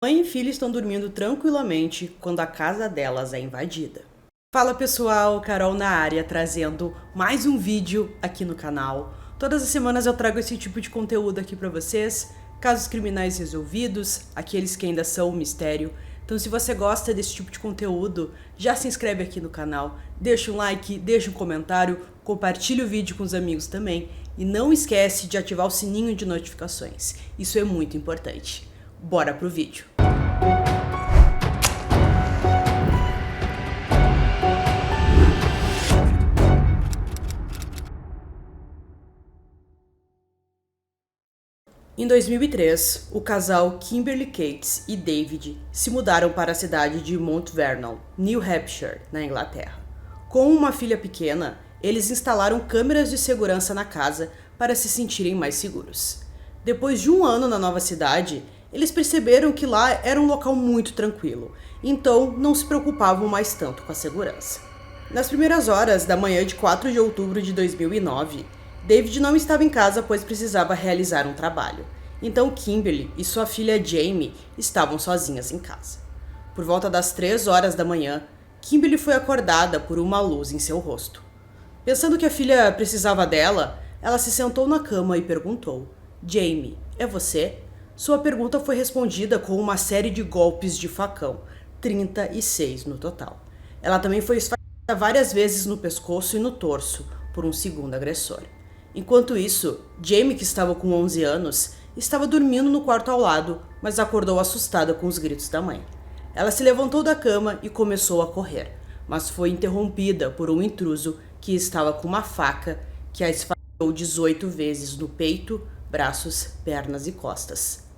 Mãe e filha estão dormindo tranquilamente quando a casa delas é invadida. Fala pessoal, Carol na área, trazendo mais um vídeo aqui no canal. Todas as semanas eu trago esse tipo de conteúdo aqui pra vocês, casos criminais resolvidos, aqueles que ainda são um mistério. Então se você gosta desse tipo de conteúdo, já se inscreve aqui no canal, deixa um like, deixa um comentário, compartilha o vídeo com os amigos também e não esquece de ativar o sininho de notificações, isso é muito importante. Bora pro vídeo. Em 2003, o casal Kimberly Cates e David se mudaram para a cidade de Mount Vernon, New Hampshire, na Inglaterra. Com uma filha pequena, eles instalaram câmeras de segurança na casa para se sentirem mais seguros. Depois de um ano na nova cidade, eles perceberam que lá era um local muito tranquilo, então não se preocupavam mais tanto com a segurança. Nas primeiras horas da manhã de 4 de outubro de 2009, David não estava em casa pois precisava realizar um trabalho. Então Kimberly e sua filha Jamie estavam sozinhas em casa. Por volta das 3 horas da manhã, Kimberly foi acordada por uma luz em seu rosto. Pensando que a filha precisava dela, ela se sentou na cama e perguntou: "Jamie, é você?" Sua pergunta foi respondida com uma série de golpes de facão, 36 no total. Ela também foi esfaqueada várias vezes no pescoço e no torso por um segundo agressor. Enquanto isso, Jamie, que estava com 11 anos, estava dormindo no quarto ao lado, mas acordou assustada com os gritos da mãe. Ela se levantou da cama e começou a correr, mas foi interrompida por um intruso que estava com uma faca que a esfaqueou 18 vezes no peito, braços, pernas e costas.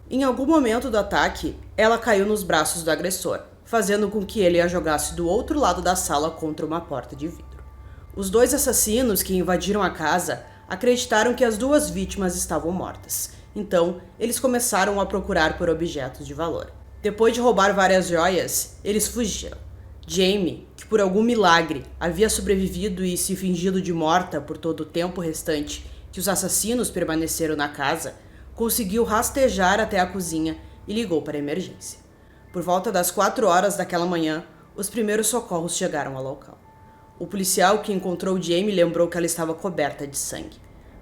Em algum momento do ataque, ela caiu nos braços do agressor, fazendo com que ele a jogasse do outro lado da sala contra uma porta de vidro. Os dois assassinos que invadiram a casa acreditaram que as duas vítimas estavam mortas, então eles começaram a procurar por objetos de valor. Depois de roubar várias joias, eles fugiram. Jamie, que por algum milagre havia sobrevivido e se fingido de morta por todo o tempo restante que os assassinos permaneceram na casa, conseguiu rastejar até a cozinha e ligou para a emergência. Por volta das 4 horas daquela manhã, os primeiros socorros chegaram ao local. O policial que encontrou Jamie lembrou que ela estava coberta de sangue.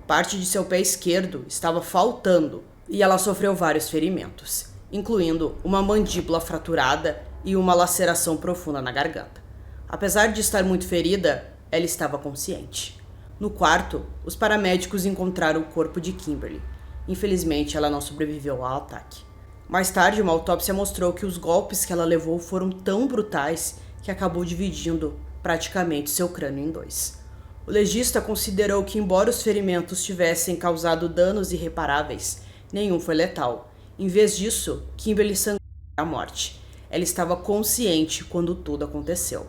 Parte de seu pé esquerdo estava faltando e ela sofreu vários ferimentos, incluindo uma mandíbula fraturada e uma laceração profunda na garganta. Apesar de estar muito ferida, ela estava consciente. No quarto, os paramédicos encontraram o corpo de Kimberly. Infelizmente, ela não sobreviveu ao ataque. Mais tarde, uma autópsia mostrou que os golpes que ela levou foram tão brutais que acabou dividindo praticamente seu crânio em dois. O legista considerou que, embora os ferimentos tivessem causado danos irreparáveis, nenhum foi letal. Em vez disso, Kimberly sangrou à morte. Ela estava consciente quando tudo aconteceu.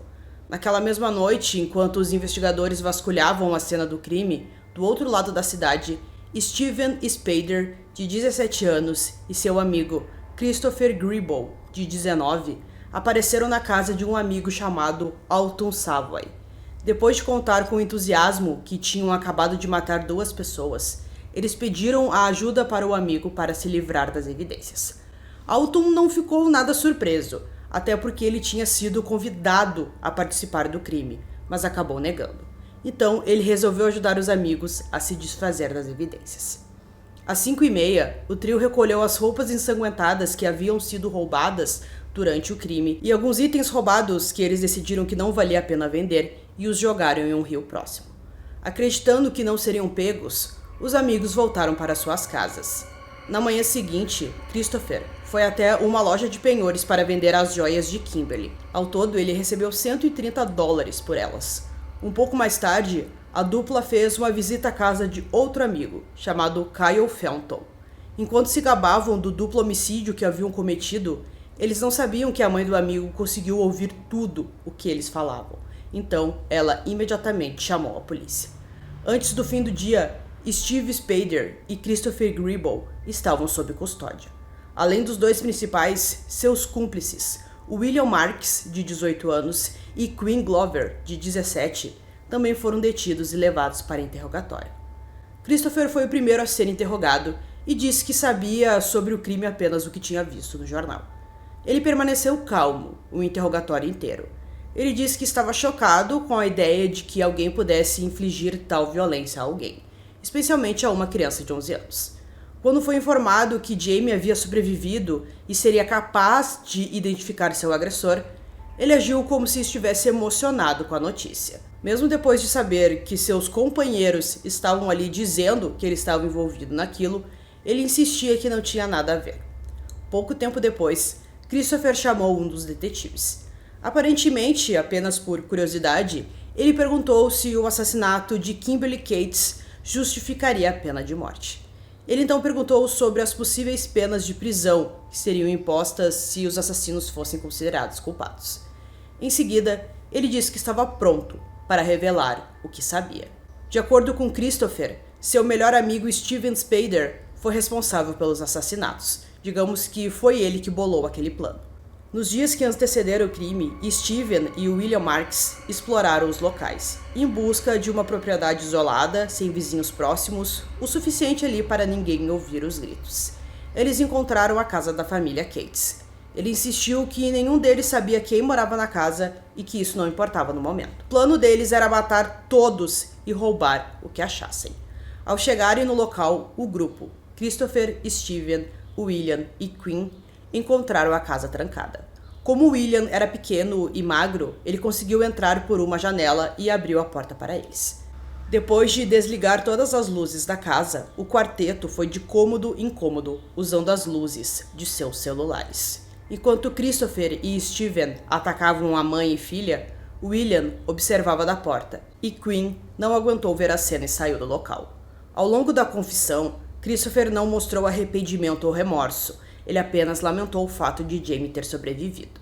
Naquela mesma noite, enquanto os investigadores vasculhavam a cena do crime, do outro lado da cidade, Steven Spader, de 17 anos, e seu amigo Christopher Gribble, de 19, apareceram na casa de um amigo chamado Alton Savoy. Depois de contar com entusiasmo que tinham acabado de matar 2 pessoas, eles pediram a ajuda para o amigo para se livrar das evidências. Alton não ficou nada surpreso, até porque ele tinha sido convidado a participar do crime, mas acabou negando. Então, ele resolveu ajudar os amigos a se desfazer das evidências. Às 5h30, o trio recolheu as roupas ensanguentadas que haviam sido roubadas durante o crime e alguns itens roubados que eles decidiram que não valia a pena vender e os jogaram em um rio próximo. Acreditando que não seriam pegos, os amigos voltaram para suas casas. Na manhã seguinte, Christopher foi até uma loja de penhores para vender as joias de Kimberly. Ao todo, ele recebeu $130 por elas. Um pouco mais tarde, a dupla fez uma visita à casa de outro amigo, chamado Kyle Felton. Enquanto se gabavam do duplo homicídio que haviam cometido, eles não sabiam que a mãe do amigo conseguiu ouvir tudo o que eles falavam. Então, ela imediatamente chamou a polícia. Antes do fim do dia, Steve Spader e Christopher Gribble estavam sob custódia. Além dos 2 principais, seus cúmplices, William Marks, de 18 anos, e Quinn Glover, de 17, também foram detidos e levados para interrogatório. Christopher foi o primeiro a ser interrogado e disse que sabia sobre o crime apenas o que tinha visto no jornal. Ele permaneceu calmo o interrogatório inteiro. Ele disse que estava chocado com a ideia de que alguém pudesse infligir tal violência a alguém, especialmente a uma criança de 11 anos. Quando foi informado que Jamie havia sobrevivido e seria capaz de identificar seu agressor, ele agiu como se estivesse emocionado com a notícia. Mesmo depois de saber que seus companheiros estavam ali dizendo que ele estava envolvido naquilo, ele insistia que não tinha nada a ver. Pouco tempo depois, Christopher chamou um dos detetives. Aparentemente, apenas por curiosidade, ele perguntou se o assassinato de Kimberly Cates justificaria a pena de morte. Ele então perguntou sobre as possíveis penas de prisão que seriam impostas se os assassinos fossem considerados culpados. Em seguida, ele disse que estava pronto para revelar o que sabia. De acordo com Christopher, seu melhor amigo Steven Spader foi responsável pelos assassinatos. Digamos que foi ele que bolou aquele plano. Nos dias que antecederam o crime, Steven e William Marks exploraram os locais, em busca de uma propriedade isolada, sem vizinhos próximos, o suficiente ali para ninguém ouvir os gritos. Eles encontraram a casa da família Cates. Ele insistiu que nenhum deles sabia quem morava na casa e que isso não importava no momento. O plano deles era matar todos e roubar o que achassem. Ao chegarem no local, o grupo, Christopher, Steven, William e Quinn, encontraram a casa trancada. Como William era pequeno e magro, ele conseguiu entrar por uma janela e abriu a porta para eles. Depois de desligar todas as luzes da casa, o quarteto foi de cômodo em cômodo, usando as luzes de seus celulares. Enquanto Christopher e Steven atacavam a mãe e filha, William observava da porta, e Quinn não aguentou ver a cena e saiu do local. Ao longo da confissão, Christopher não mostrou arrependimento ou remorso, ele apenas lamentou o fato de Jamie ter sobrevivido.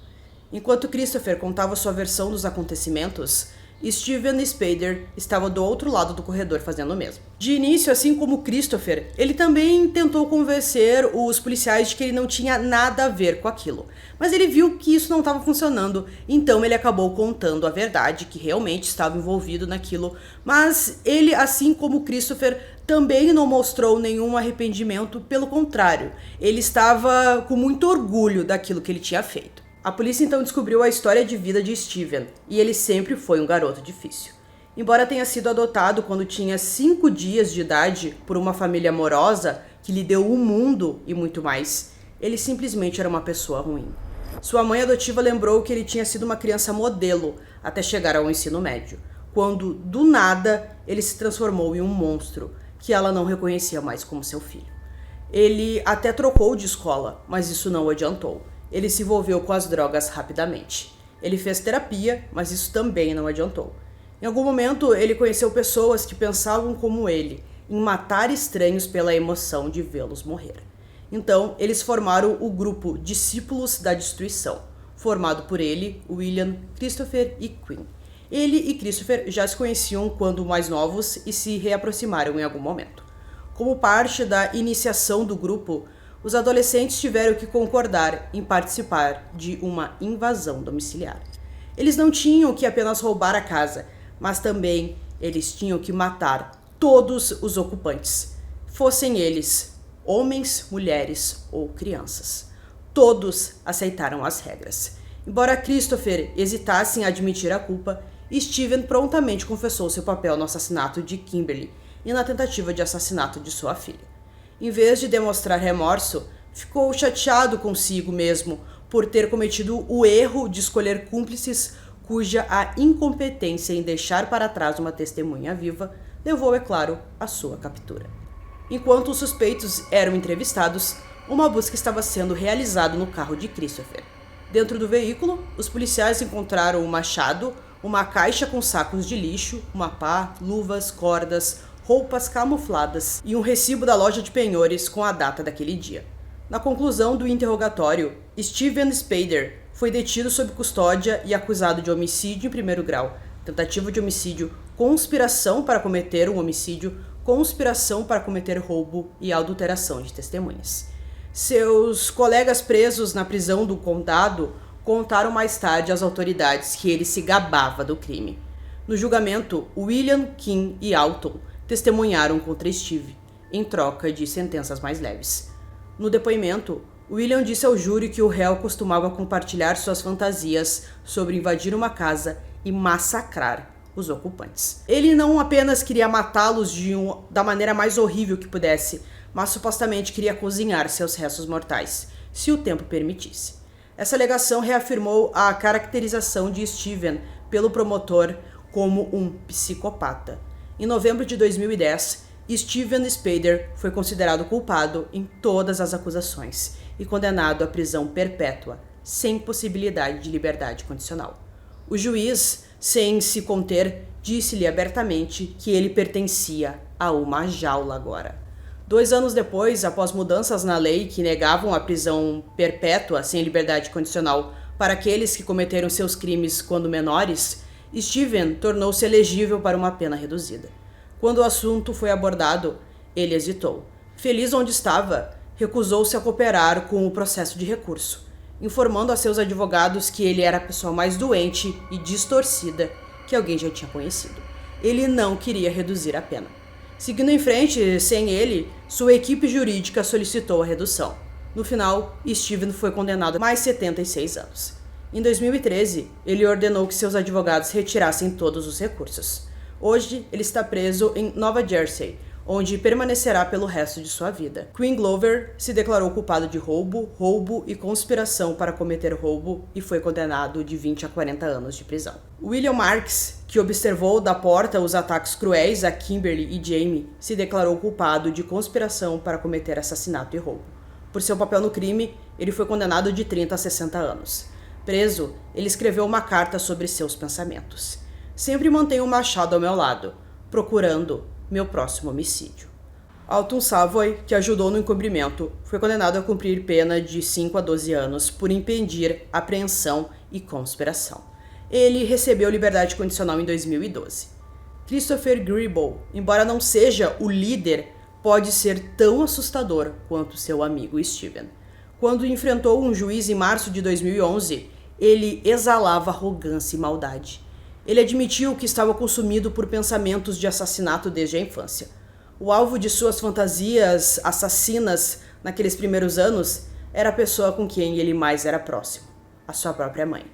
Enquanto Christopher contava sua versão dos acontecimentos, Steven Spader estava do outro lado do corredor fazendo o mesmo. De início, assim como Christopher, ele também tentou convencer os policiais de que ele não tinha nada a ver com aquilo. Mas ele viu que isso não estava funcionando, então ele acabou contando a verdade, que realmente estava envolvido naquilo. Mas ele, assim como Christopher, também não mostrou nenhum arrependimento, pelo contrário, ele estava com muito orgulho daquilo que ele tinha feito. A polícia então descobriu a história de vida de Steven, e ele sempre foi um garoto difícil. Embora tenha sido adotado quando tinha 5 dias de idade por uma família amorosa que lhe deu o mundo e muito mais, ele simplesmente era uma pessoa ruim. Sua mãe adotiva lembrou que ele tinha sido uma criança modelo até chegar ao ensino médio, quando, do nada, ele se transformou em um monstro que ela não reconhecia mais como seu filho. Ele até trocou de escola, mas isso não adiantou. Ele se envolveu com as drogas rapidamente. Ele fez terapia, mas isso também não adiantou. Em algum momento, ele conheceu pessoas que pensavam como ele, em matar estranhos pela emoção de vê-los morrer. Então, eles formaram o grupo Discípulos da Destruição, formado por ele, William, Christopher e Quinn. Ele e Christopher já se conheciam quando mais novos e se reaproximaram em algum momento. Como parte da iniciação do grupo, os adolescentes tiveram que concordar em participar de uma invasão domiciliar. Eles não tinham que apenas roubar a casa, mas também eles tinham que matar todos os ocupantes, fossem eles homens, mulheres ou crianças. Todos aceitaram as regras. Embora Christopher hesitasse em admitir a culpa, Steven prontamente confessou seu papel no assassinato de Kimberly e na tentativa de assassinato de sua filha. Em vez de demonstrar remorso, ficou chateado consigo mesmo por ter cometido o erro de escolher cúmplices cuja a incompetência em deixar para trás uma testemunha viva levou, é claro, à sua captura. Enquanto os suspeitos eram entrevistados, uma busca estava sendo realizada no carro de Christopher. Dentro do veículo, os policiais encontraram um machado, uma caixa com sacos de lixo, uma pá, luvas, cordas, roupas camufladas e um recibo da loja de penhores com a data daquele dia. Na conclusão do interrogatório, Steven Spader foi detido sob custódia e acusado de homicídio em primeiro grau, tentativa de homicídio, conspiração para cometer um homicídio, conspiração para cometer roubo e adulteração de testemunhas. Seus colegas presos na prisão do condado contaram mais tarde às autoridades que ele se gabava do crime. No julgamento, William, Kim e Alton testemunharam contra Steve. em troca de sentenças mais leves. No depoimento, William disse ao júri que o réu costumava compartilhar suas fantasias sobre invadir uma casa e massacrar os ocupantes. Ele não apenas queria matá-los da maneira mais horrível que pudesse, mas supostamente queria cozinhar seus restos mortais, se o tempo permitisse. Essa alegação reafirmou a caracterização de Steven pelo promotor como um psicopata. Em novembro de 2010, Steven Spader foi considerado culpado em todas as acusações e condenado à prisão perpétua, sem possibilidade de liberdade condicional. O juiz, sem se conter, disse-lhe abertamente que ele pertencia a uma jaula agora. 2 anos depois, após mudanças na lei que negavam a prisão perpétua sem liberdade condicional para aqueles que cometeram seus crimes quando menores, Steven tornou-se elegível para uma pena reduzida. Quando o assunto foi abordado, ele hesitou. Feliz onde estava, recusou-se a cooperar com o processo de recurso, informando a seus advogados que ele era a pessoa mais doente e distorcida que alguém já tinha conhecido. Ele não queria reduzir a pena. Seguindo em frente, sem ele, sua equipe jurídica solicitou a redução. No final, Steven foi condenado a mais 76 anos. Em 2013, ele ordenou que seus advogados retirassem todos os recursos. Hoje, ele está preso em Nova Jersey, onde permanecerá pelo resto de sua vida. Quinn Glover se declarou culpado de roubo e conspiração para cometer roubo e foi condenado de 20 a 40 anos de prisão. William Marks, que observou da porta os ataques cruéis a Kimberly e Jamie, se declarou culpado de conspiração para cometer assassinato e roubo. Por seu papel no crime, ele foi condenado de 30 a 60 anos. Preso, ele escreveu uma carta sobre seus pensamentos. Sempre mantenho um machado ao meu lado, procurando meu próximo homicídio. Alton Savoy, que ajudou no encobrimento, foi condenado a cumprir pena de 5 a 12 anos por impedir apreensão e conspiração. Ele recebeu liberdade condicional em 2012. Christopher Gribble, embora não seja o líder, pode ser tão assustador quanto seu amigo Steven. Quando enfrentou um juiz em março de 2011, ele exalava arrogância e maldade. Ele admitiu que estava consumido por pensamentos de assassinato desde a infância. O alvo de suas fantasias assassinas naqueles primeiros anos era a pessoa com quem ele mais era próximo, a sua própria mãe.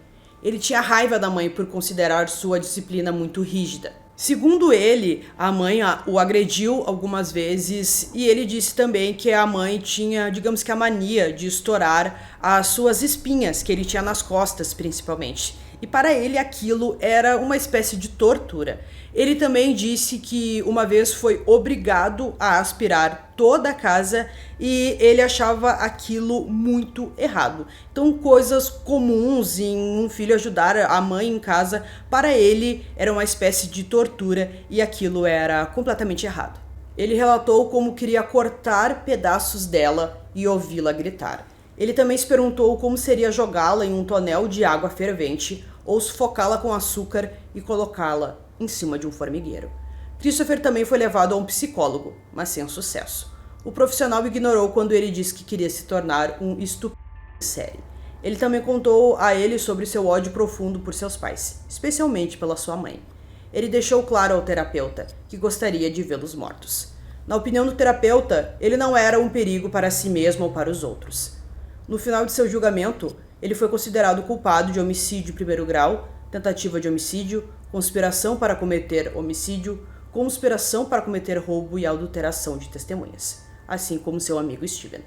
Ele tinha raiva da mãe por considerar sua disciplina muito rígida. Segundo ele, a mãe o agrediu algumas vezes e ele disse também que a mãe tinha, digamos que a mania de estourar as suas espinhas que ele tinha nas costas, principalmente. E para ele aquilo era uma espécie de tortura. Ele também disse que uma vez foi obrigado a aspirar toda a casa e ele achava aquilo muito errado. Então, coisas comuns em um filho ajudar a mãe em casa, para ele era uma espécie de tortura e aquilo era completamente errado. Ele relatou como queria cortar pedaços dela e ouvi-la gritar. Ele também se perguntou como seria jogá-la em um tonel de água fervente ou sufocá-la com açúcar e colocá-la em cima de um formigueiro. Christopher também foi levado a um psicólogo, mas sem sucesso. O profissional ignorou quando ele disse que queria se tornar um estuprador em série. Ele também contou a ele sobre seu ódio profundo por seus pais, especialmente pela sua mãe. Ele deixou claro ao terapeuta que gostaria de vê-los mortos. Na opinião do terapeuta, ele não era um perigo para si mesmo ou para os outros. No final de seu julgamento, ele foi considerado culpado de homicídio em primeiro grau, tentativa de homicídio, conspiração para cometer homicídio, conspiração para cometer roubo e adulteração de testemunhas, assim como seu amigo Steven.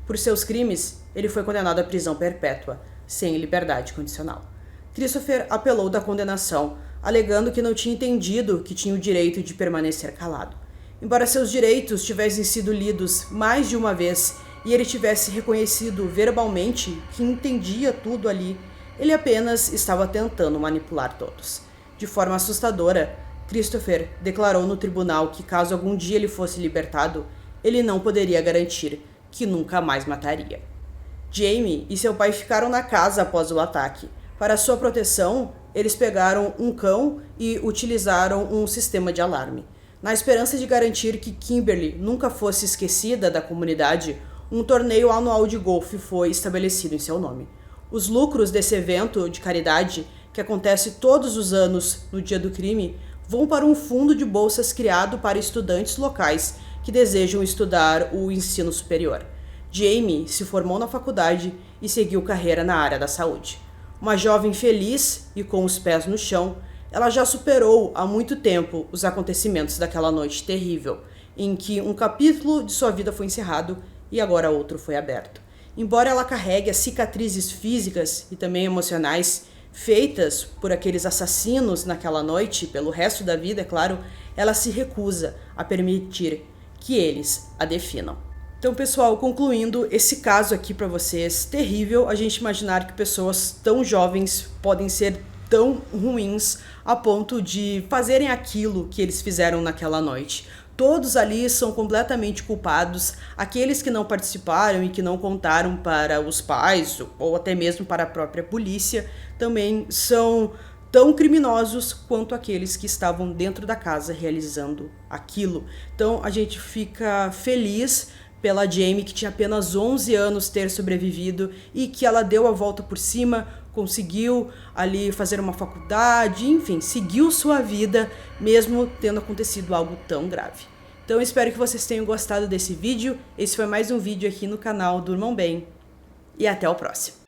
Por seus crimes, ele foi condenado à prisão perpétua, sem liberdade condicional. Christopher apelou da condenação, alegando que não tinha entendido que tinha o direito de permanecer calado. Embora seus direitos tivessem sido lidos mais de uma vez e ele tivesse reconhecido verbalmente que entendia tudo ali, ele apenas estava tentando manipular todos. De forma assustadora, Christopher declarou no tribunal que caso algum dia ele fosse libertado, ele não poderia garantir que nunca mais mataria. Jamie e seu pai ficaram na casa após o ataque. Para sua proteção, eles pegaram um cão e utilizaram um sistema de alarme. Na esperança de garantir que Kimberly nunca fosse esquecida da comunidade, um torneio anual de golfe foi estabelecido em seu nome. Os lucros desse evento de caridade, que acontece todos os anos no dia do crime, vão para um fundo de bolsas criado para estudantes locais que desejam estudar o ensino superior. Jamie se formou na faculdade e seguiu carreira na área da saúde. Uma jovem feliz e com os pés no chão, ela já superou há muito tempo os acontecimentos daquela noite terrível, em que um capítulo de sua vida foi encerrado e agora outro foi aberto. Embora ela carregue as cicatrizes físicas e também emocionais feitas por aqueles assassinos naquela noite, pelo resto da vida, é claro, ela se recusa a permitir que eles a definam. Então, pessoal, concluindo esse caso aqui para vocês, terrível a gente imaginar que pessoas tão jovens podem ser tão ruins a ponto de fazerem aquilo que eles fizeram naquela noite. Todos ali são completamente culpados, aqueles que não participaram e que não contaram para os pais ou até mesmo para a própria polícia também são tão criminosos quanto aqueles que estavam dentro da casa realizando aquilo. Então a gente fica feliz pela Jamie, que tinha apenas 11 anos, ter sobrevivido e que ela deu a volta por cima, conseguiu ali fazer uma faculdade, enfim, seguiu sua vida mesmo tendo acontecido algo tão grave. Então eu espero que vocês tenham gostado desse vídeo. Esse foi mais um vídeo aqui no canal Durmam Bem e até o próximo.